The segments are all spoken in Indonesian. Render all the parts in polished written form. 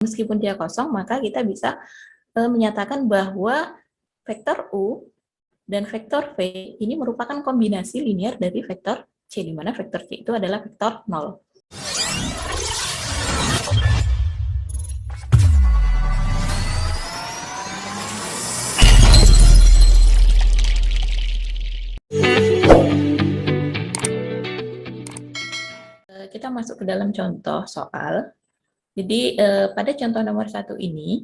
meskipun dia kosong, maka kita bisa menyatakan bahwa vektor U dan vektor V ini merupakan kombinasi linear dari vektor C, di mana vektor C itu adalah vektor 0. Kita masuk ke dalam contoh soal. Jadi pada contoh nomor 1 ini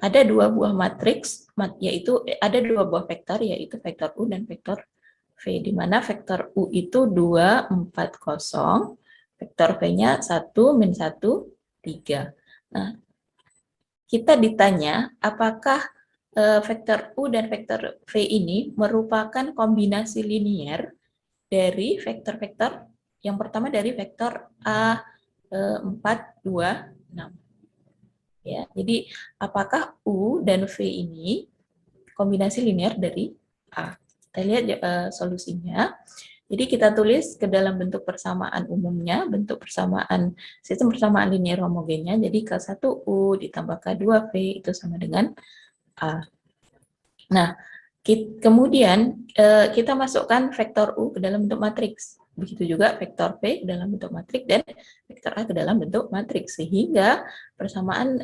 ada dua buah matriks, yaitu ada dua buah vektor, yaitu vektor U dan vektor V, di mana vektor U itu 2, 4, 0, vektor V-nya 1, min 1, 3. Nah, kita ditanya apakah vektor U dan vektor V ini merupakan kombinasi linear dari vektor-vektor yang pertama dari vektor A 4, 2, 6. Ya, jadi apakah U dan V ini kombinasi linear dari A? Kita lihat solusinya. Jadi kita tulis ke dalam bentuk persamaan umumnya, bentuk persamaan sistem persamaan linear homogennya. Jadi K1U ditambah K2V itu sama dengan A. Nah, kemudian kita masukkan vektor U ke dalam bentuk matriks. Begitu juga vektor P ke dalam bentuk matriks dan vektor A ke dalam bentuk matriks, sehingga persamaan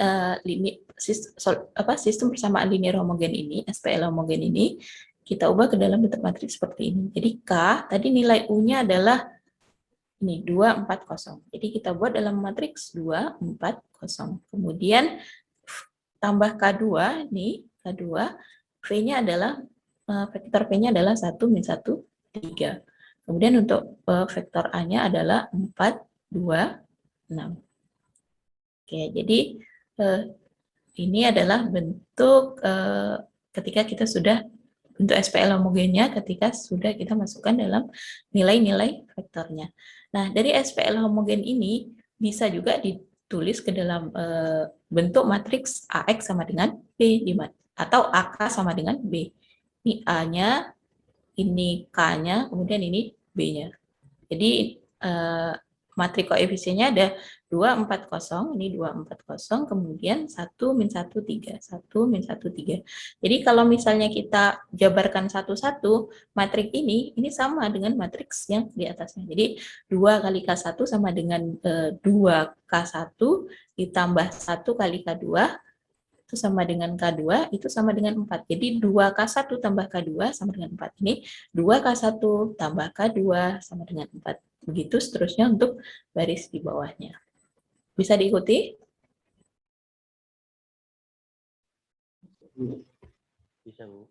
sistem persamaan linear homogen ini, SPL homogen ini, kita ubah ke dalam bentuk matriks seperti ini. Jadi K, tadi nilai U-nya adalah ini 2, 4, 0. Jadi kita buat dalam matriks 2, 4, 0. Kemudian tambah K2, nih K2, V-nya adalah vektor P-nya adalah 1, min 1, 3. Kemudian untuk vektor A-nya adalah 4, 2, 6. Oke, jadi ini adalah bentuk ketika kita sudah bentuk SPL homogennya ketika sudah kita masukkan dalam nilai-nilai vektornya. Nah, dari SPL homogen ini bisa juga ditulis ke dalam bentuk matriks AX sama dengan B, atau AK sama dengan B. Ini A-nya, ini K-nya, kemudian ini B-nya. Jadi matriks koefisiennya ada 2, 4, 0, ini 2, 4, 0, kemudian 1, min 1, 3, 1, min 1, 3. Jadi kalau misalnya kita jabarkan satu-satu, matriks ini sama dengan matriks yang di atasnya. Jadi 2 kali K1 sama dengan 2K1 ditambah 1 kali K2, itu sama dengan K2, itu sama dengan 4. Jadi 2K1 tambah K2 sama dengan 4. Ini 2K1 tambah K2 sama dengan 4. Begitu seterusnya untuk baris di bawahnya. Bisa diikuti? Bisa, Bu.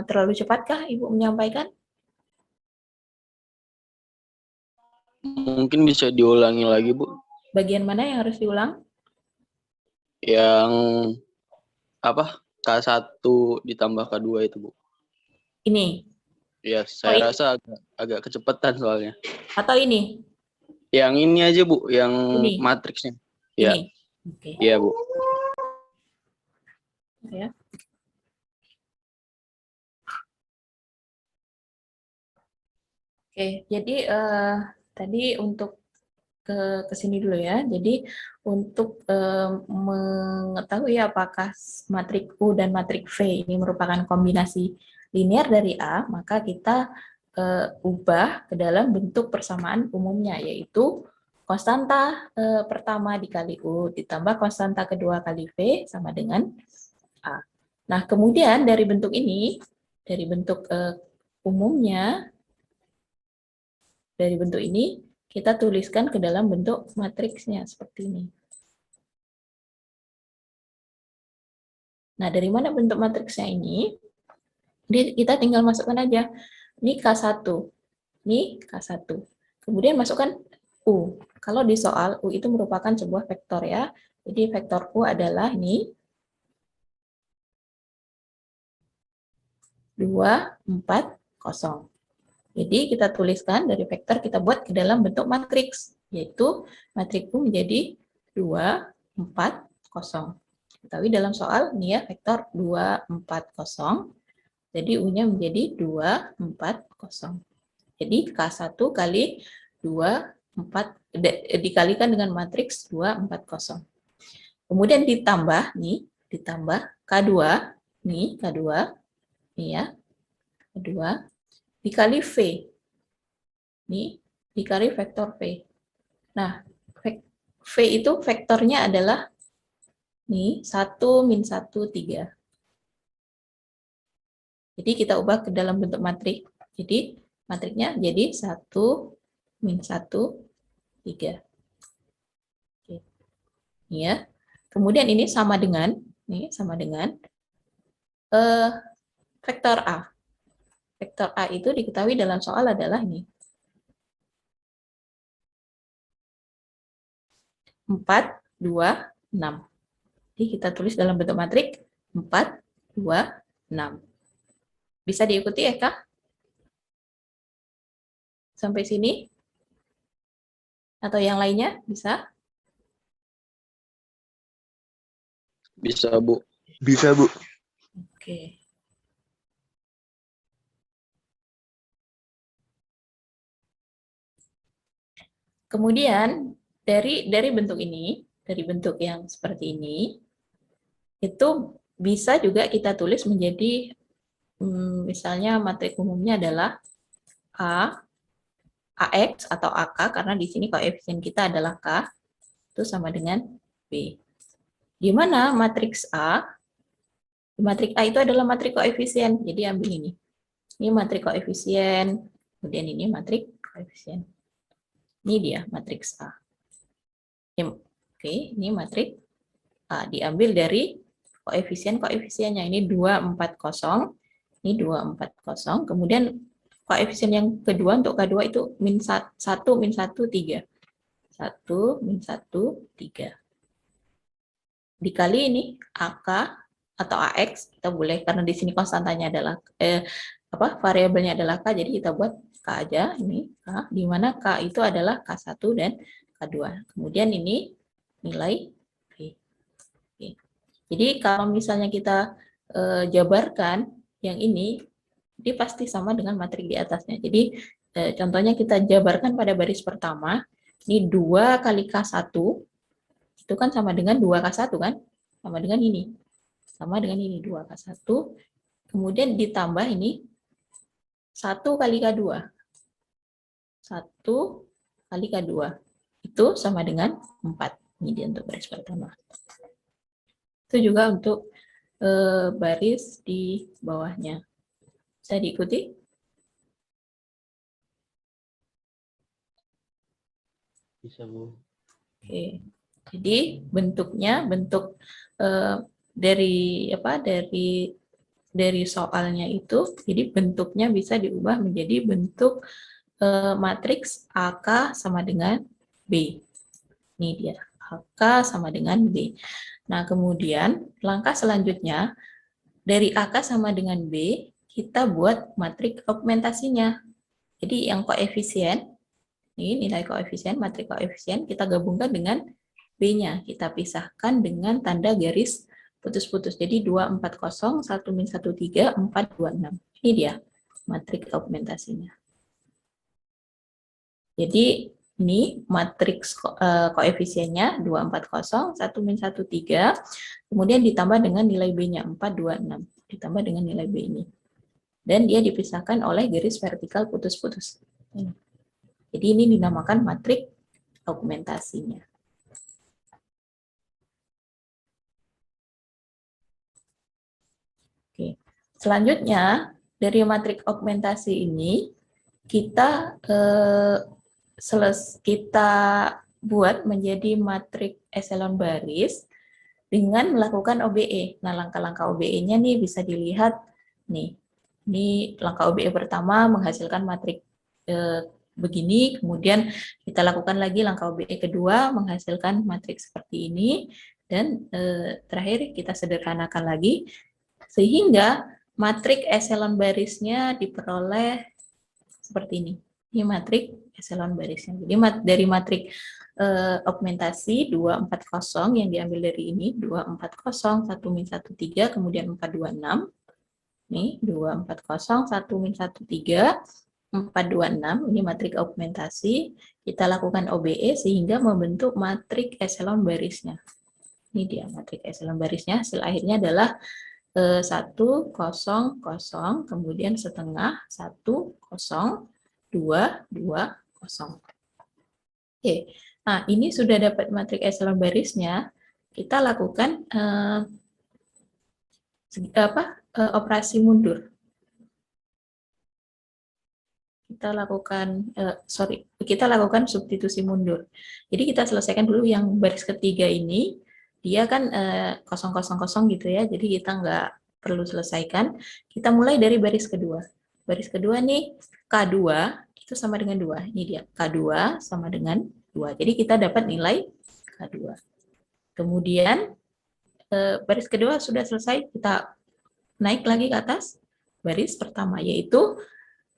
Terlalu cepatkah Ibu menyampaikan? Mungkin bisa diulangi lagi, Bu. Bagian mana yang harus diulang? Yang apa? K1 ditambah K2 itu, Bu. Ini. Ya, saya rasa agak kecepatan soalnya. Atau ini? Yang ini aja, Bu, yang Ini. matriksnya. Ini. Ya. Oke. Iya, Bu. Ya. Oke, jadi tadi untuk ke sini dulu ya. Jadi untuk mengetahui apakah matriks U dan matriks V ini merupakan kombinasi linear dari A, maka kita ubah ke dalam bentuk persamaan umumnya, yaitu konstanta pertama dikali U ditambah konstanta kedua kali V sama dengan A. Nah, kemudian dari bentuk ini, dari bentuk umumnya, dari bentuk ini, kita tuliskan ke dalam bentuk matriksnya seperti ini. Nah, dari mana bentuk matriksnya ini? Kita tinggal masukkan aja. Ini K1. Ini K1. Kemudian masukkan U. Kalau di soal, U itu merupakan sebuah vektor ya. Jadi vektor U adalah ini 2, 4, 0. Jadi kita tuliskan dari vektor kita buat ke dalam bentuk matriks, yaitu matriks U menjadi 2, 4, 0. Ketahui dalam soal ini ya vektor 2, 4, 0. Jadi U-nya menjadi 2, 4, 0. Jadi K1 kali 2, 4 dikalikan dengan matriks 2, 4, 0. Kemudian ditambah nih, ditambah K2, nih K2, nih ya, K2, dikali V. Nih, dikali vektor V. Nah, V itu vektornya adalah nih 1, min 1, 3. Jadi kita ubah ke dalam bentuk matrik. Jadi matriknya jadi 1, min 1, 3. Oke. Ya. Kemudian ini sama dengan eh, vektor A. Vektor A itu diketahui dalam soal adalah ini. 4, 2, 6. Jadi kita tulis dalam bentuk matrik 4, 2, 6. Bisa diikuti ya, Kak? Sampai sini? Atau yang lainnya? Bisa? Bisa, Bu. Bisa, Bu. Oke. Kemudian dari bentuk ini, dari bentuk yang seperti ini, itu bisa juga kita tulis menjadi misalnya matrik umumnya adalah A, AX atau AK, karena di sini koefisien kita adalah K, itu sama dengan B. Di mana matriks A, matrik A itu adalah matrik koefisien, jadi ambil ini. Ini matrik koefisien, kemudian ini matrik koefisien. Ini dia matriks A. Oke, ini matrik A, diambil dari koefisien-koefisiennya. Ini 240, ini 240. Kemudian koefisien yang kedua untuk K2 itu min 1, min 1, 3. 1, min 1, 3. Dikali ini AK atau AX, kita boleh, karena di sini konstantanya adalah, variabelnya adalah K, jadi kita buat K aja, ini K, di mana K itu adalah K1 dan K2. Kemudian ini nilai V. Oke. Jadi kalau misalnya kita jabarkan yang ini pasti sama dengan matrik di atasnya. Jadi contohnya kita jabarkan pada baris pertama, ini 2 kali K1, itu kan sama dengan 2K1 kan? Sama dengan ini. Sama dengan ini, 2K1. Kemudian ditambah ini 1 kali K2. 1 kali K2. Itu sama dengan 4. Ini dia untuk baris pertama. Itu juga untuk baris di bawahnya. Bisa diikuti? Bisa, Bu. Oke. Jadi bentuknya bentuk dari soalnya itu, jadi bentuknya bisa diubah menjadi bentuk matriks AK sama dengan B. Ini dia, AK sama dengan B. Nah, kemudian langkah selanjutnya dari AK sama dengan B, kita buat matriks augmentasinya. Jadi yang koefisien, ini nilai koefisien, matrik koefisien, kita gabungkan dengan B-nya. Kita pisahkan dengan tanda garis putus-putus. Jadi 240, 1 min 1, 3, 4, 2, 6. Ini dia matrik augmentasinya. Jadi ini matriks koefisiennya 240, 1 min 1, 3, kemudian ditambah dengan nilai B-nya 4, 2, 6. Ditambah dengan nilai B ini. Dan dia dipisahkan oleh garis vertikal putus-putus. Jadi ini dinamakan matrik augmentasinya. Oke. Selanjutnya, dari matrik augmentasi ini, kita buat menjadi matrik eselon baris dengan melakukan OBE. Nah, langkah-langkah OBE-nya nih bisa dilihat nih. Ini langkah OBE pertama menghasilkan matrik begini, kemudian kita lakukan lagi langkah OBE kedua menghasilkan matrik seperti ini, dan terakhir kita sederhanakan lagi sehingga matrik eselon barisnya diperoleh seperti ini. Ini matrik eselon barisnya. Jadi dari matrik augmentasi 240 yang diambil dari ini, 240, 1 min 1, 3, kemudian 4, 2, 6. Nih, 240, 1 min 1, 3, 4, 2, 6. Ini matrik augmentasi. Kita lakukan OBE sehingga membentuk matrik eselon barisnya. Ini dia matriks echelon barisnya. Hasil akhirnya adalah 1, 0, 0, kemudian setengah, 1, 0, 2, 2, 0. Oke, nah ini sudah dapat matriks echelon barisnya. Kita lakukan operasi mundur. Kita lakukan substitusi mundur. Jadi kita selesaikan dulu yang baris ketiga ini. Dia kan 0, 0, 0 gitu ya. Jadi kita nggak perlu selesaikan. Kita mulai dari baris kedua. Baris kedua nih K2 itu sama dengan 2. Ini dia, K2 sama dengan 2. Jadi kita dapat nilai K2. Kemudian baris kedua sudah selesai, kita naik lagi ke atas baris pertama, yaitu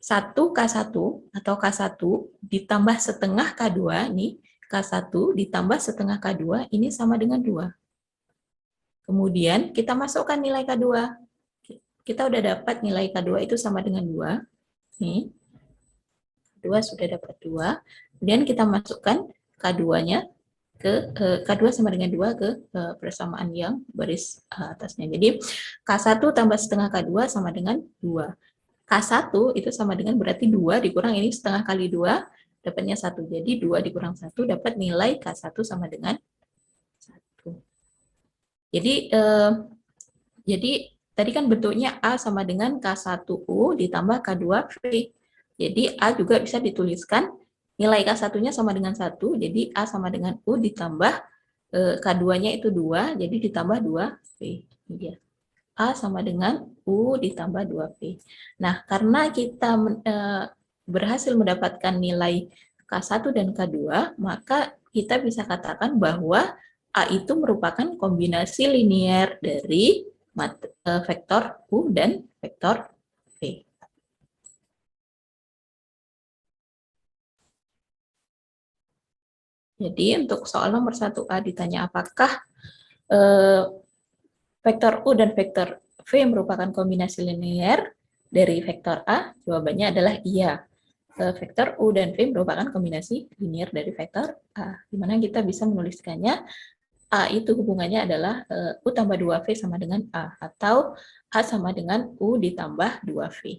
1K1 atau K1 ditambah setengah K2, nih K1 ditambah setengah K2, ini sama dengan 2. Kemudian kita masukkan nilai K2. Kita udah dapat nilai K2 itu sama dengan 2. Nih, K2 sudah dapat 2. Kemudian kita masukkan K2-nya ke K2 sama dengan 2 ke persamaan yang baris atasnya. Jadi K1 tambah setengah K2 sama dengan 2. K1 itu sama dengan berarti 2 dikurang ini setengah kali 2, dapatnya 1. Jadi 2 dikurang 1 dapat nilai K1 sama dengan 1. Jadi tadi kan bentuknya A sama dengan K1U ditambah K2V. Jadi A juga bisa dituliskan nilai K1-nya sama dengan 1, jadi A sama dengan U ditambah K2-nya itu 2, jadi ditambah 2V. Ini dia. A sama dengan U ditambah 2V. Nah, karena kita berhasil mendapatkan nilai K1 dan K2, maka kita bisa katakan bahwa A itu merupakan kombinasi linier dari vektor U dan vektor V. Jadi untuk soal nomor 1A ditanya apakah vektor U dan vektor V merupakan kombinasi linear dari vektor A, jawabannya adalah iya. Vektor U dan V merupakan kombinasi linear dari vektor A, di mana kita bisa menuliskannya A itu hubungannya adalah U tambah 2V sama dengan A, atau A sama dengan U ditambah 2V.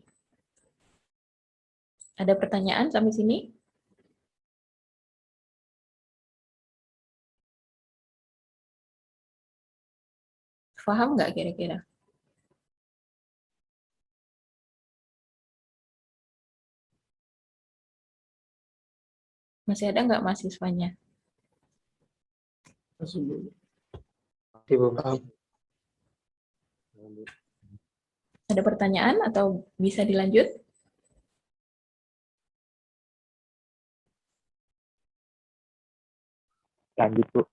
Ada pertanyaan sampai sini? Paham nggak kira-kira? Masih ada nggak mahasiswanya? Masih, Bu. Ada pertanyaan atau bisa dilanjut? Lanjut, Bu.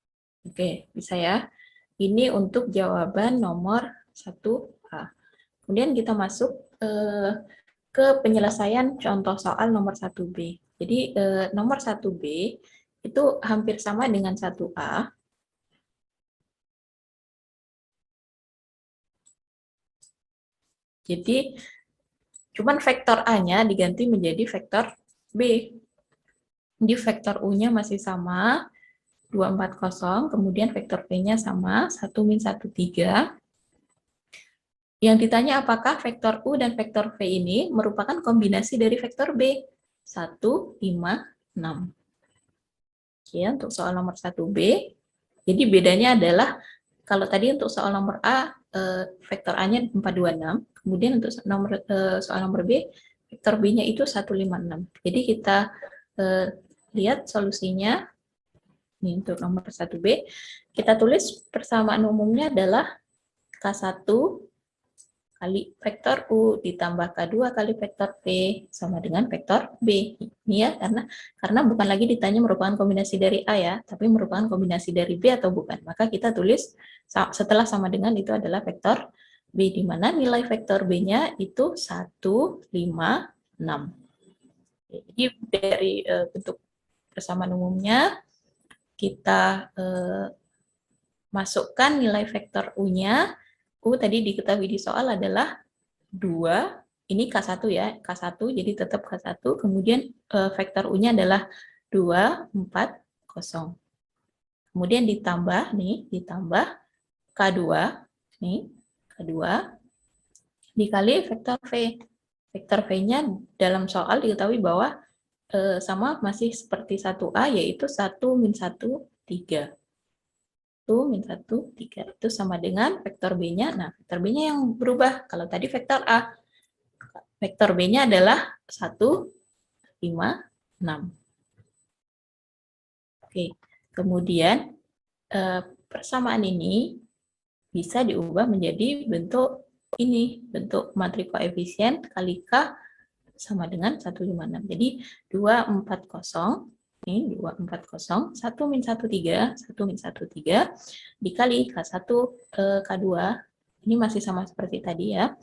Oke, bisa ya. Ini untuk jawaban nomor 1A. Kemudian kita masuk ke penyelesaian contoh soal nomor 1B. Jadi nomor 1B itu hampir sama dengan 1A. Jadi cuman vektor A-nya diganti menjadi vektor B. Di vektor U-nya masih sama, 240, kemudian vektor V-nya sama, 1, min 1, 3. Yang ditanya apakah vektor U dan vektor V ini merupakan kombinasi dari vektor B. 1, 5, 6. Oke, untuk soal nomor 1B, jadi bedanya adalah, kalau tadi untuk soal nomor A, vektor A-nya 426, kemudian untuk soal nomor B, vektor B-nya itu 156. Jadi kita lihat solusinya. Ini untuk nomor 1B, kita tulis persamaan umumnya adalah K1 kali vektor U ditambah K2 kali vektor V sama dengan vektor B. Ini ya, karena bukan lagi ditanya merupakan kombinasi dari A ya, tapi merupakan kombinasi dari B atau bukan. Maka kita tulis setelah sama dengan itu adalah vektor B, di mana nilai vektor B-nya itu 1, 5, 6. Jadi dari bentuk persamaan umumnya, kita masukkan nilai vektor U-nya. U tadi diketahui di soal adalah 2, ini K1 ya, K1, jadi tetap K1, kemudian vektor U-nya adalah 2, 4, 0. Kemudian ditambah nih, ditambah K2 nih, K2 dikali vektor V. Vektor V-nya dalam soal diketahui bahwa sama masih seperti 1A, yaitu 1 min 1, 3. 1 min 1, 3. Itu sama dengan vektor B-nya. Nah, vektor B-nya yang berubah. Kalau tadi vektor A, vektor B-nya adalah 1, 5, 6. Oke, kemudian persamaan ini bisa diubah menjadi bentuk ini, bentuk matriks koefisien kali K sama dengan 156. Jadi 240, ini 240, 1 min 1, 3, 1 min 1, 3, dikali K1, K2, ini masih sama seperti tadi ya,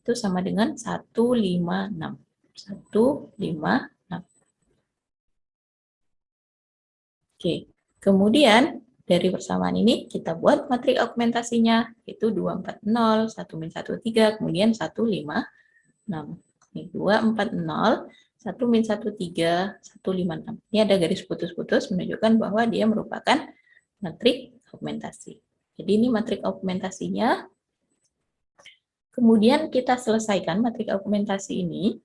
itu sama dengan 156. 156. Oke, kemudian dari persamaan ini kita buat matriks augmentasinya, yaitu 240, 1 min 1, 3, kemudian 156. Ini 240, 1 min 1, 3, 156. Ini ada garis putus-putus menunjukkan bahwa dia merupakan matriks augmentasi. Jadi ini matriks augmentasinya. Kemudian kita selesaikan matriks augmentasi ini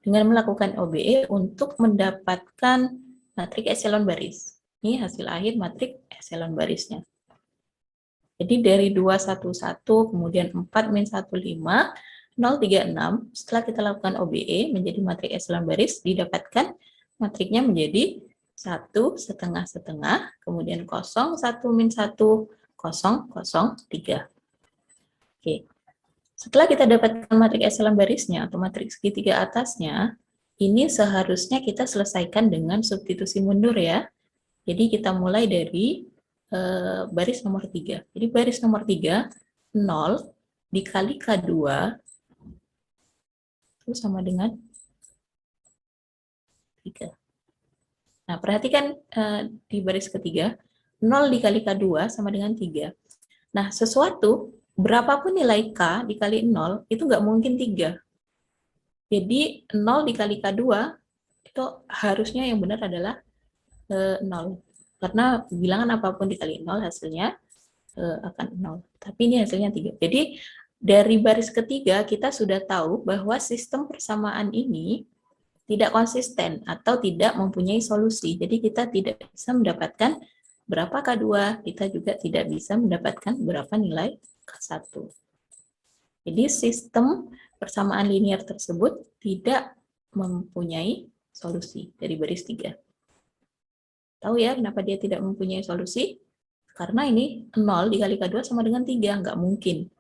dengan melakukan OBE untuk mendapatkan matriks epsilon baris. Ini hasil akhir matriks epsilon barisnya. Jadi dari 211, kemudian 4 min 15, 036, setelah kita lakukan OBE menjadi matriks epsilon baris, didapatkan matriksnya menjadi 1 setengah setengah, kemudian 0, 1 min 1, 0, 0, 3. Oke. Setelah kita dapatkan matriks epsilon barisnya atau matriks segitiga atasnya, ini seharusnya kita selesaikan dengan substitusi mundur ya. Jadi kita mulai dari baris nomor 3. Jadi baris nomor 3, 0 dikali K2 itu sama dengan 3. Nah, perhatikan di baris ketiga, 0 dikali K2 sama dengan 3. Nah, sesuatu, berapapun nilai K dikali 0, itu nggak mungkin 3. Jadi, 0 dikali K2, itu harusnya yang benar adalah 0. Karena bilangan apapun dikali 0 hasilnya akan 0. Tapi ini hasilnya 3. Jadi dari baris ketiga kita sudah tahu bahwa sistem persamaan ini tidak konsisten atau tidak mempunyai solusi. Jadi kita tidak bisa mendapatkan berapa K2, kita juga tidak bisa mendapatkan berapa nilai K1. Jadi sistem persamaan linear tersebut tidak mempunyai solusi dari baris 3. Tahu ya kenapa dia tidak mempunyai solusi? Karena ini 0 dikali K2 sama dengan 3, nggak mungkin.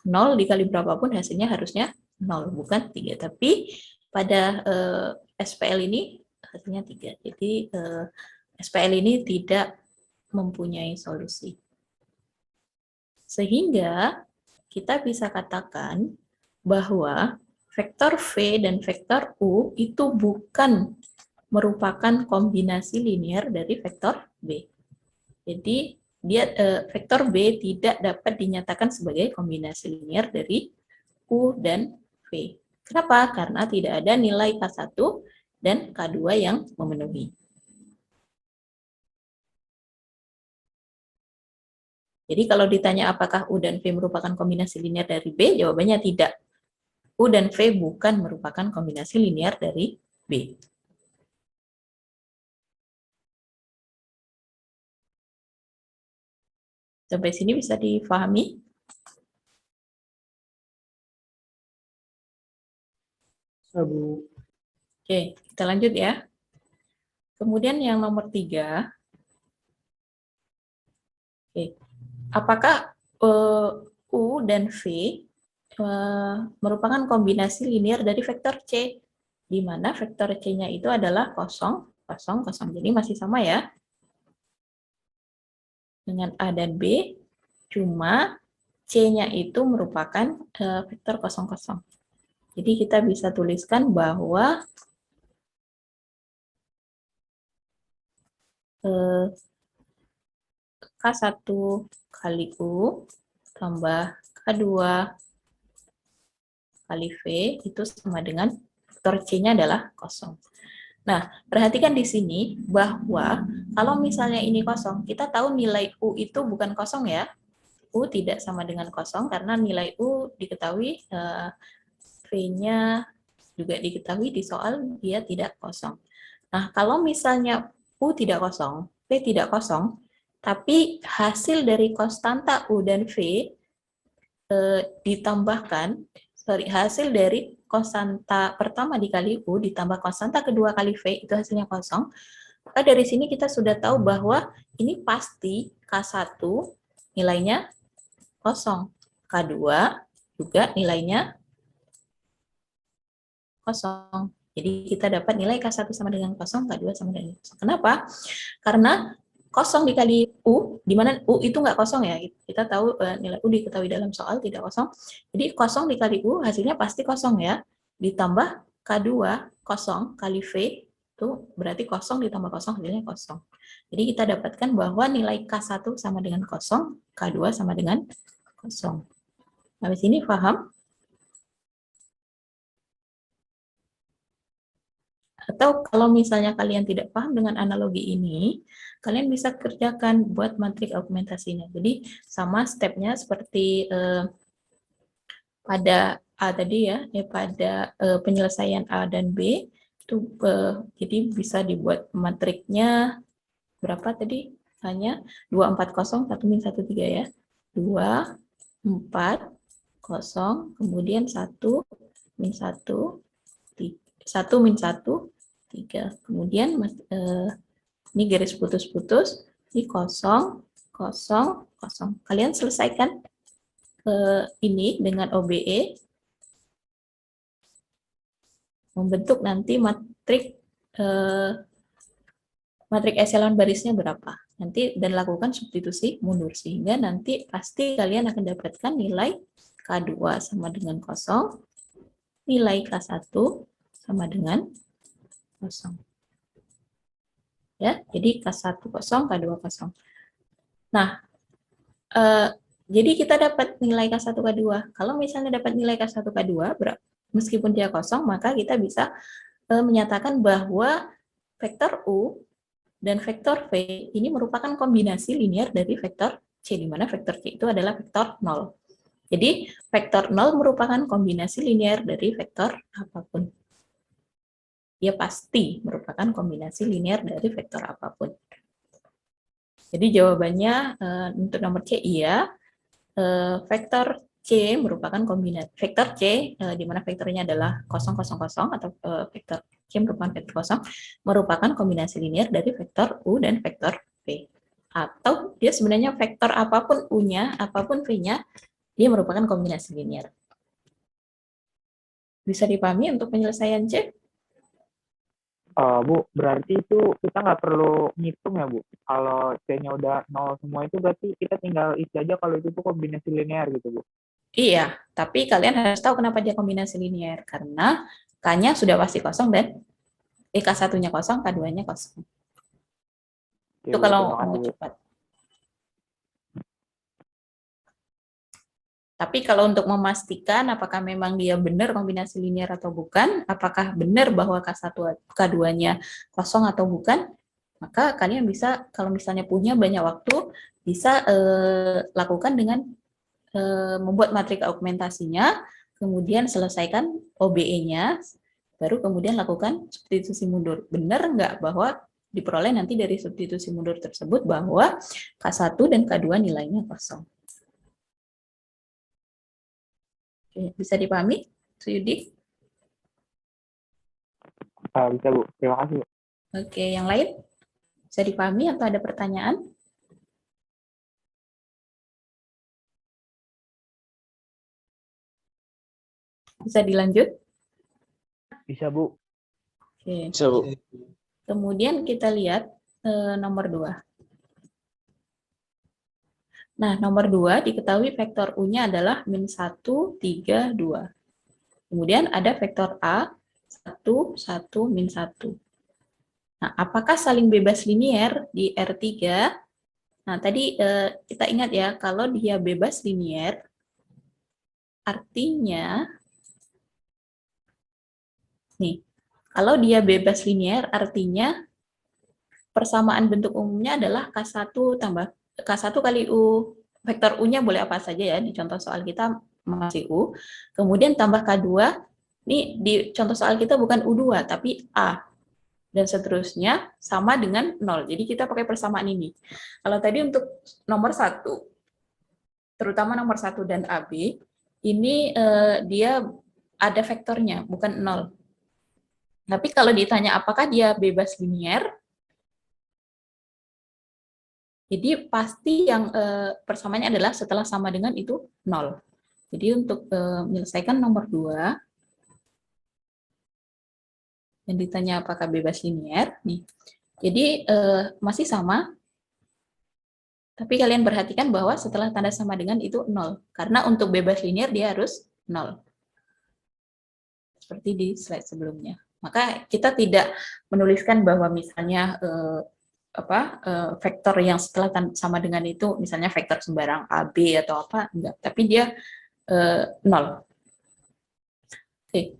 0 dikali berapapun hasilnya harusnya 0, bukan 3. Tapi pada SPL ini hasilnya 3. Jadi SPL ini tidak mempunyai solusi. Sehingga kita bisa katakan bahwa vektor V dan vektor U itu bukan merupakan kombinasi linear dari vektor B. Jadi dia vektor B tidak dapat dinyatakan sebagai kombinasi linear dari U dan V. Kenapa? Karena tidak ada nilai K1 dan K2 yang memenuhi. Jadi kalau ditanya apakah U dan V merupakan kombinasi linear dari B, jawabannya tidak. U dan V bukan merupakan kombinasi linear dari B. Sampai sini bisa difahami? Oke, kita lanjut ya. Kemudian yang nomor 3. Oke. Apakah U dan V merupakan kombinasi linear dari vektor C, di mana vektor C-nya itu adalah 0, 0, 0. Jadi masih sama ya. Dengan A dan B, cuma C-nya itu merupakan vektor 0, 0. Jadi kita bisa tuliskan bahwa K1 kali U tambah K2 kali V itu sama dengan vektor C-nya adalah 0. Perhatikan di sini bahwa kalau misalnya ini kosong, kita tahu nilai U itu bukan kosong ya. U tidak sama dengan kosong karena nilai U diketahui, V-nya juga diketahui di soal dia tidak kosong. Nah, kalau misalnya U tidak kosong, V tidak kosong, tapi hasil dari konstanta U dan V ditambahkan, hasil dari konstanta pertama dikali U ditambah konstanta kedua kali V, itu hasilnya kosong. Maka dari sini kita sudah tahu bahwa ini pasti K1 nilainya kosong, K2 juga nilainya kosong. Jadi kita dapat nilai K1 sama dengan kosong, K2 sama dengan kosong. Kenapa? Karena kosong dikali U, di mana U itu nggak kosong ya. Kita tahu nilai U diketahui dalam soal tidak kosong. Jadi kosong dikali U hasilnya pasti kosong ya. Ditambah K2 kosong kali V itu berarti kosong ditambah kosong hasilnya kosong. Jadi kita dapatkan bahwa nilai K1 sama dengan kosong, K2 sama dengan kosong. Habis ini paham? Atau kalau misalnya kalian tidak paham dengan analogi ini, kalian bisa kerjakan buat matrik argumentasinya. Jadi sama stepnya seperti pada A tadi ya, pada penyelesaian A dan B, itu jadi bisa dibuat matriknya berapa tadi? Hanya 2, 4, 0, 1, min 1, 3 ya. 2, 4, 0, kemudian 1, min 1, 1, min 1, 3. Kemudian ini garis putus-putus, ini 0, 0, 0. Kalian selesaikan ini dengan OBE, membentuk nanti matrik matrik echelon barisnya berapa. Nanti dan lakukan substitusi mundur, sehingga nanti pasti kalian akan dapatkan nilai K2 sama dengan 0, nilai K1 sama dengan 0. Ya, jadi K1 0, K2 0. Nah, jadi kita dapat nilai K1, K2. Kalau misalnya dapat nilai K1, K2, meskipun dia kosong, maka kita bisa menyatakan bahwa vektor U dan vektor V ini merupakan kombinasi linear dari vektor C, di mana vektor C itu adalah vektor 0. Jadi, vektor 0 merupakan kombinasi linear dari vektor apapun. Dia pasti merupakan kombinasi linear dari vektor apapun. Jadi jawabannya untuk nomor C iya, vektor C merupakan kombinasi vektor C di mana vektornya adalah 0, 0, 0 atau vektor C merupakan vektor kosong, merupakan kombinasi linear dari vektor U dan vektor V. Atau dia sebenarnya vektor apapun U-nya, apapun V-nya, dia merupakan kombinasi linear. Bisa dipahami untuk penyelesaian C? Bu, berarti itu kita nggak perlu ngitung ya, Bu. Kalau C-nya udah 0 semua itu berarti kita tinggal isi aja kalau itu tuh kombinasi linear gitu, Bu. Iya, tapi kalian harus tahu kenapa dia kombinasi linear. Karena K-nya sudah pasti kosong dan K1-nya kosong, K2-nya kosong. Oke, Itu Bu, kalau terima mau kasih, Bu. cepat. Tapi kalau untuk memastikan apakah memang dia benar kombinasi linear atau bukan, apakah benar bahwa K1, K2-nya kosong atau bukan, maka kalian bisa, kalau misalnya punya banyak waktu, bisa lakukan dengan membuat matrik argumentasinya, kemudian selesaikan OBE-nya, baru kemudian lakukan substitusi mundur. Benar nggak bahwa diperoleh nanti dari substitusi mundur tersebut bahwa K1 dan K2 nilainya kosong. Oke, bisa dipahami, Suyudi? Bisa, Bu. Terima kasih, Bu. Oke, yang lain? Bisa dipahami atau ada pertanyaan? Bisa dilanjut? Bisa, Bu. Oke. Bisa, Bu. Kemudian kita lihat nomor 2. Nah, nomor 2 diketahui vektor U-nya adalah min 1, 3, 2. Kemudian ada vektor A, 1, 1, min 1. Nah, apakah saling bebas linier di R3? Nah, tadi kita ingat ya, kalau dia bebas linier, artinya, nih, Kalau dia bebas linear, artinya persamaan bentuk umumnya adalah K1 tambah K1 kali U. Vektor U-nya boleh apa saja ya, di contoh soal kita masih U. Kemudian tambah K2, ini di contoh soal kita bukan U2, tapi A. Dan seterusnya sama dengan 0. Jadi kita pakai persamaan ini. Kalau tadi untuk nomor 1, terutama nomor 1 dan AB, ini dia ada vektornya, bukan 0. Tapi kalau ditanya apakah dia bebas linear, jadi pasti yang persamaannya adalah setelah sama dengan itu 0. Jadi untuk menyelesaikan nomor 2, yang ditanya apakah bebas linear, nih. Jadi masih sama, tapi kalian perhatikan bahwa setelah tanda sama dengan itu 0. Karena untuk bebas linear dia harus 0. Seperti di slide sebelumnya. Maka kita tidak menuliskan bahwa misalnya vektor yang setelah sama dengan itu, misalnya vektor sembarang AB atau apa, enggak. Tapi dia 0. Oke.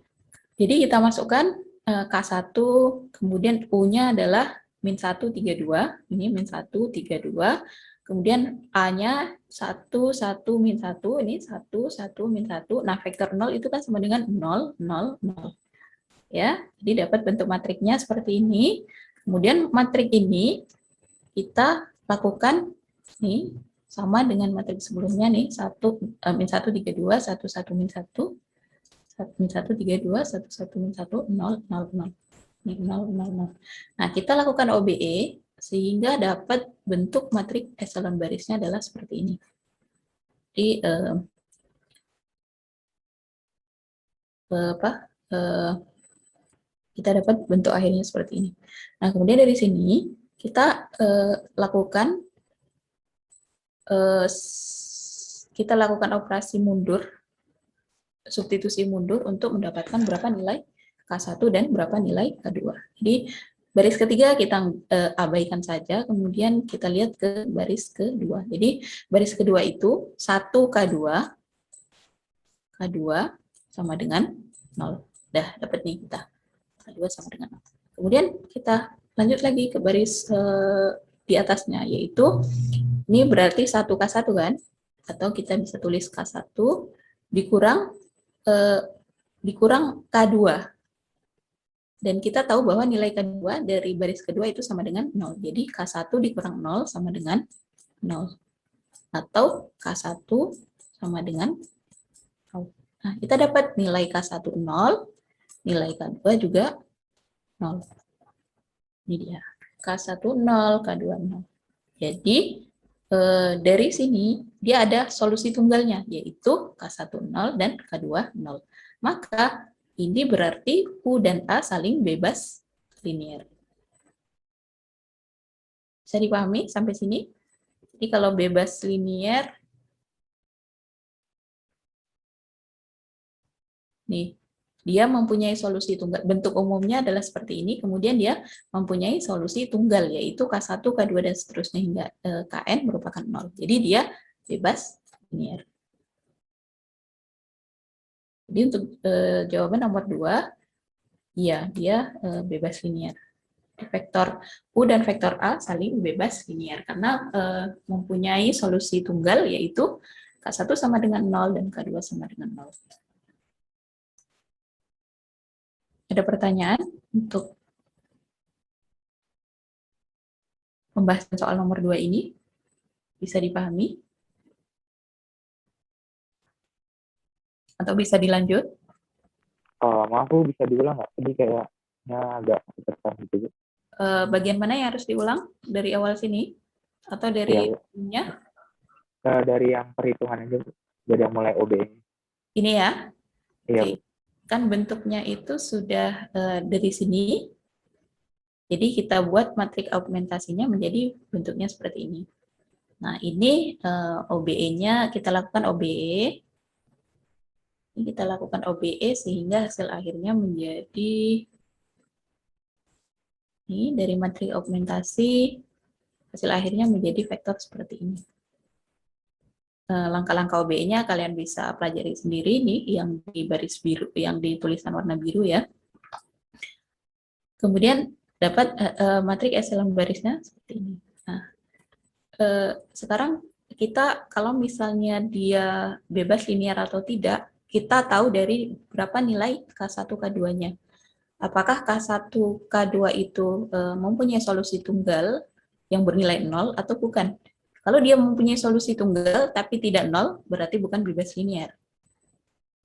Jadi kita masukkan K1, kemudian U-nya adalah min 1, 3, 2. Ini min 1, 3, 2. Kemudian A-nya 1, 1, min 1. Ini 1, 1, min 1. Nah, vektor 0 itu kan sama dengan 0, 0, 0. Ya, jadi dapat bentuk matriknya seperti ini. Kemudian matrik ini kita lakukan nih sama dengan matrik sebelumnya nih, 1, min 1, 3, 2, 1, 1, min 1. 1, 3, 2, 1, 1, min 1, 0, 0, 0. Ini 0, 0, 0. Nah, kita lakukan OBE sehingga dapat bentuk matrik echelon barisnya adalah seperti ini. Jadi, kita dapat bentuk akhirnya seperti ini. Nah, kemudian dari sini kita lakukan operasi mundur, substitusi mundur untuk mendapatkan berapa nilai K1 dan berapa nilai K2. Jadi baris ketiga kita abaikan saja, kemudian kita lihat ke baris kedua. Jadi baris kedua itu 1 K2 sama dengan 0. Dah dapat nih kita. K2 sama dengan 0. Kemudian kita lanjut lagi ke baris di atasnya, yaitu ini berarti 1K1 kan? Atau kita bisa tulis K1 dikurang K2. Dan kita tahu bahwa nilai K2 dari baris kedua itu sama dengan 0. Jadi K1 dikurang 0 sama dengan 0. Atau K1 sama dengan 0. Nah, kita dapat nilai K1 0, nilai K2 juga 0. Ini dia. K1 0, K2 0. Jadi dari sini dia ada solusi tunggalnya, yaitu K1 0 dan K2 0. Maka ini berarti U dan A saling bebas linear. Bisa dipahami sampai sini? Jadi kalau bebas linear, nih, dia mempunyai solusi tunggal. Bentuk umumnya adalah seperti ini, kemudian dia mempunyai solusi tunggal, yaitu K1, K2, dan seterusnya hingga Kn merupakan 0. Jadi dia bebas linear. Jadi untuk jawaban nomor 2, iya, dia bebas linear. Vektor U dan vektor A saling bebas linear karena mempunyai solusi tunggal, yaitu K1 sama dengan 0 dan K2 sama dengan 0. Ada pertanyaan untuk pembahasan soal nomor 2 ini? Bisa dipahami? Atau bisa dilanjut? Maaf Bu, bisa diulang nggak? Jadi kayaknya agak ketekan gitu. Bagian mana yang harus diulang? Dari awal sini? Atau dari ininya? Dari yang perhitungan aja, Bu. Dari yang mulai OB. Ini ya? Iya, Oke. Kan bentuknya itu sudah dari sini. Jadi kita buat matrik augmentasinya menjadi bentuknya seperti ini. Nah, ini OBE-nya, kita lakukan OBE. Ini kita lakukan OBE sehingga hasil akhirnya menjadi ini dari matrik augmentasi, hasil akhirnya menjadi vektor seperti ini. Langkah-langkah OBE-nya kalian bisa pelajari sendiri nih, yang di baris biru, yang di tulisan warna biru ya. Kemudian dapat matriks echelon barisnya seperti ini. Nah, sekarang kita kalau misalnya dia bebas linear atau tidak, kita tahu dari berapa nilai K1, K2-nya. Apakah K1, K2 itu mempunyai solusi tunggal yang bernilai 0 atau bukan? Kalau dia mempunyai solusi tunggal tapi tidak 0, berarti bukan bebas linear.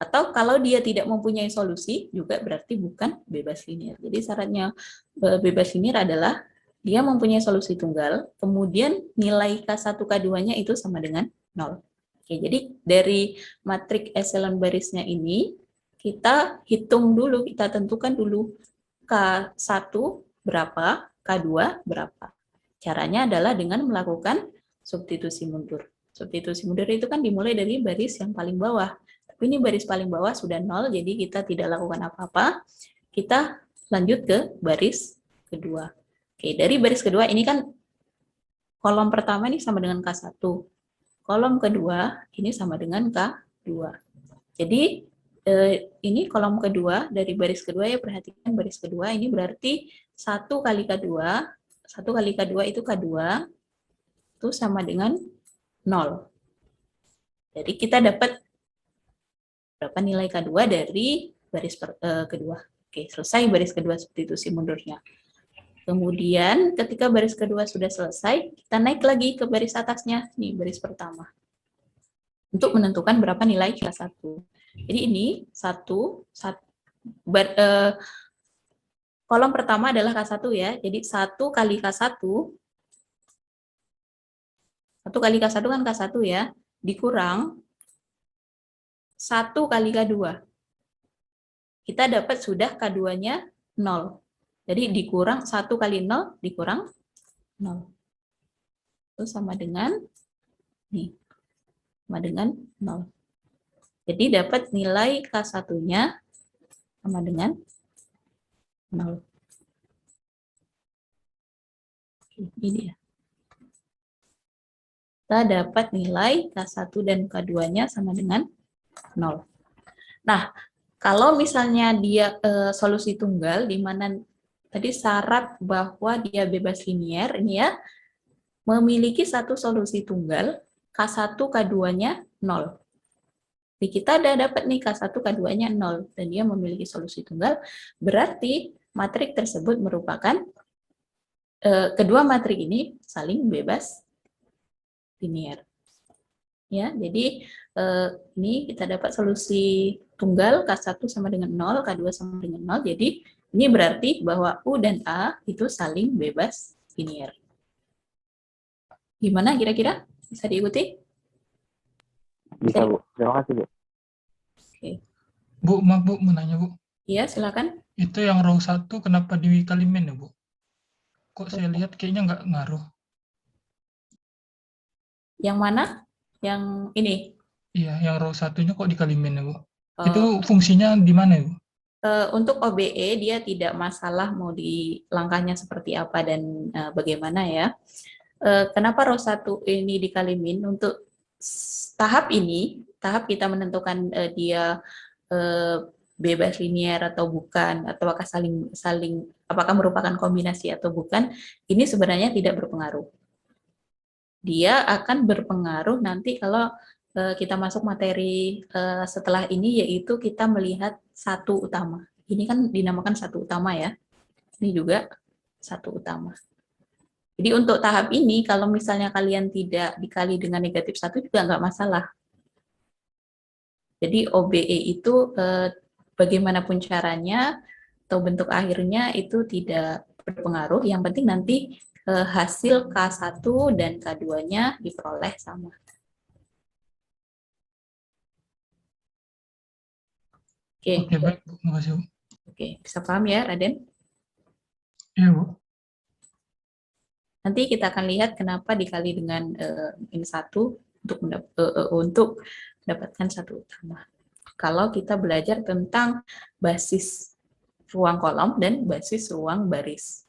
Atau kalau dia tidak mempunyai solusi, juga berarti bukan bebas linear. Jadi syaratnya bebas linear adalah dia mempunyai solusi tunggal, kemudian nilai K1, K2-nya itu sama dengan 0. Oke, jadi dari matriks echelon barisnya ini, kita hitung dulu, kita tentukan dulu K1 berapa, K2 berapa. Caranya adalah dengan melakukan substitusi mundur. Substitusi mundur itu kan dimulai dari baris yang paling bawah. Tapi ini baris paling bawah sudah 0, jadi kita tidak lakukan apa-apa. Kita lanjut ke baris kedua. Oke, dari baris kedua ini kan kolom pertama ini sama dengan K1. Kolom kedua ini sama dengan K2. Jadi ini kolom kedua dari baris kedua ya, perhatikan baris kedua ini berarti 1 kali K2, 1 kali K2 itu K2 itu sama dengan 0. Jadi kita dapat berapa nilai K2 dari baris kedua. Oke, selesai baris kedua substitusi mundurnya. Kemudian ketika baris kedua sudah selesai, kita naik lagi ke baris atasnya, nih baris pertama. Untuk menentukan berapa nilai K1. Jadi ini kolom pertama adalah K1 ya. Jadi 1 kali K1, 1 kali K1 kan K1 ya, dikurang 1 kali K2. Kita dapat sudah K2-nya 0. Jadi dikurang 1 kali 0, dikurang 0. Itu sama dengan, nih, sama dengan 0. Jadi dapat nilai K1-nya sama dengan 0. Ini dia. Kita dapat nilai K1 dan K2-nya sama dengan 0. Nah, kalau misalnya dia solusi tunggal, di mana tadi syarat bahwa dia bebas linear, ini ya, memiliki satu solusi tunggal, K1, K2-nya 0. Jadi kita ada dapat nih K1, K2-nya 0, dan dia memiliki solusi tunggal, berarti matriks tersebut merupakan, kedua matriks ini saling bebas linear. Ya, jadi ini kita dapat solusi tunggal K1 sama dengan 0, K2 sama dengan 0, jadi ini berarti bahwa U dan A itu saling bebas linear. Gimana kira-kira? Bisa diikuti? Bisa, Bu. Terima kasih, Bu. Oke. Bu, maaf Bu, mau nanya Bu. Iya, silakan. Itu yang row 1 kenapa dikalimin ya Bu? Kok saya lihat kayaknya nggak ngaruh. Yang mana? Yang ini? Iya, yang row 1-nya kok dikalimin ya Bu? Itu fungsinya di mana ya Bu? Untuk OBE dia tidak masalah mau di langkahnya seperti apa dan bagaimana ya. Kenapa row 1 ini dikalimin? Untuk tahap ini, tahap kita menentukan dia bebas linear atau bukan, atau apakah apakah merupakan kombinasi atau bukan, ini sebenarnya tidak berpengaruh. Dia akan berpengaruh nanti kalau kita masuk materi setelah ini, yaitu kita melihat satu utama. Ini kan dinamakan satu utama ya. Ini juga satu utama. Jadi untuk tahap ini, kalau misalnya kalian tidak dikali dengan negatif 1 juga nggak masalah. Jadi OBE itu bagaimanapun caranya atau bentuk akhirnya itu tidak berpengaruh. Yang penting nanti hasil K1 dan K2-nya diperoleh sama. Oke, baik Bu. Terima kasih Bu. Oke, bisa paham ya Raden? Iya Bu. Nanti kita akan lihat kenapa dikali dengan ini 1 untuk mendapatkan satu utama. Kalau kita belajar tentang basis ruang kolom dan basis ruang baris.